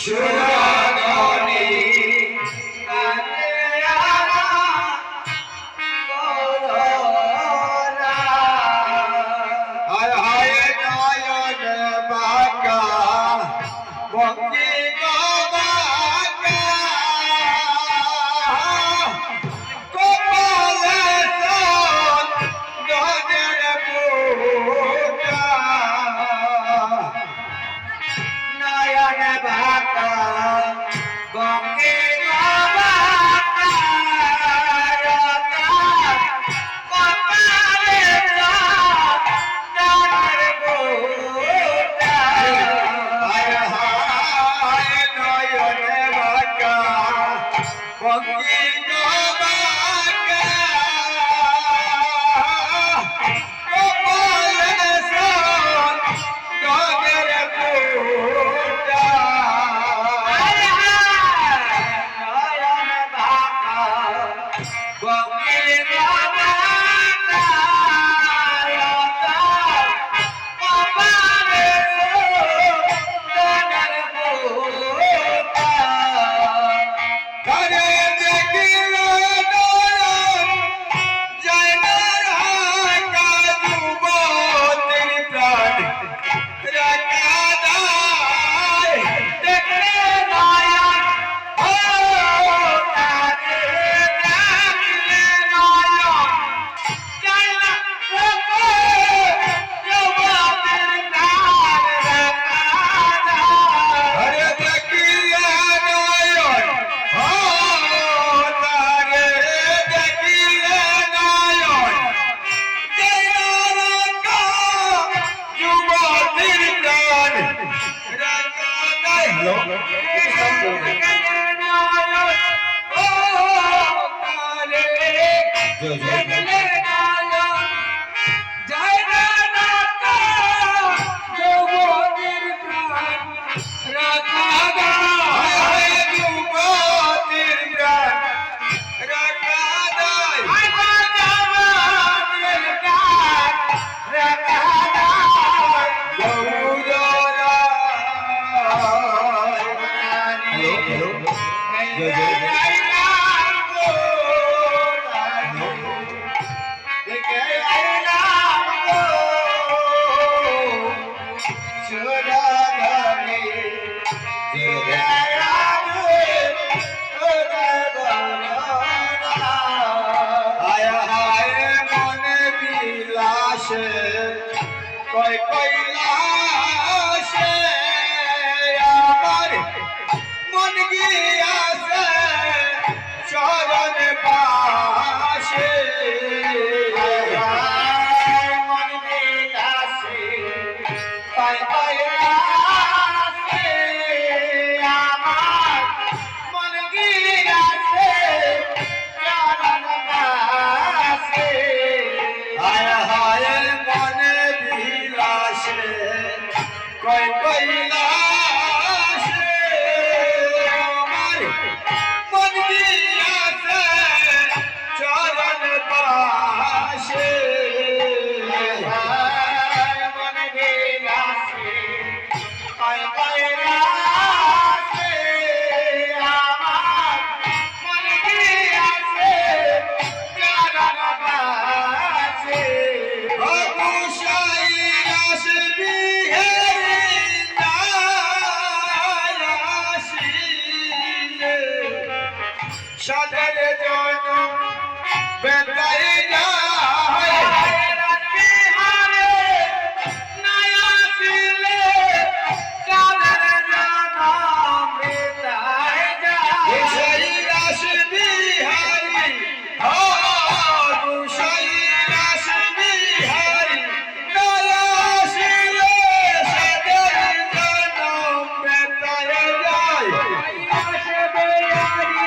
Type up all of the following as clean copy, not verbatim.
সুরাগনি হায় হায় নয়ন বাঁকা ভঙ্গি বাঁকা কপালে গজের পোকা নয়ন বাঁকা ভঙ্গি কই কৈলাসে আমার মন গিয়াছে চরণ পাশে মন গিয়াছে কই কৈলাসে আমার মন গিয়াছে চরণ পাশে হায় হায় মনে বিলাসে কই কৈলাসে আমার মন গিয়াছে চরণ পাশে মন বিলাসে কই কৈলাসে আমার মন গিয়াছে চরণ পাশে সাদের জন্য বেতাই যায় বিহারে নায়াসিলে সাদের জন্য বেতাই যায় সেই রাস বিহারি ও সেই রাস বিহারি নায়াসিলে সাদের জন্য বেতাই যায় রাস বিহারি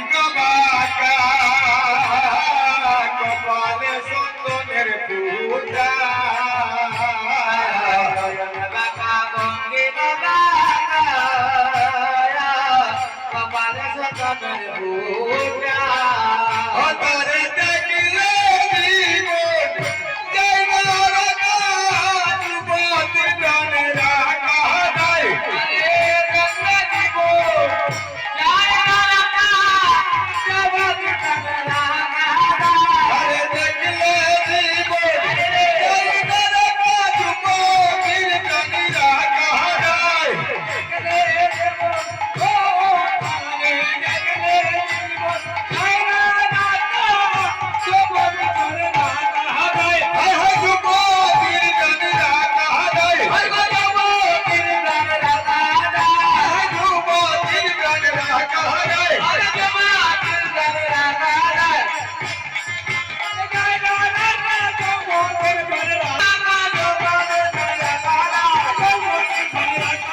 গবাকা কপালে চন্দনের ফুটা বাঁকা ভঙ্গি বাঁকা কপালে সকালের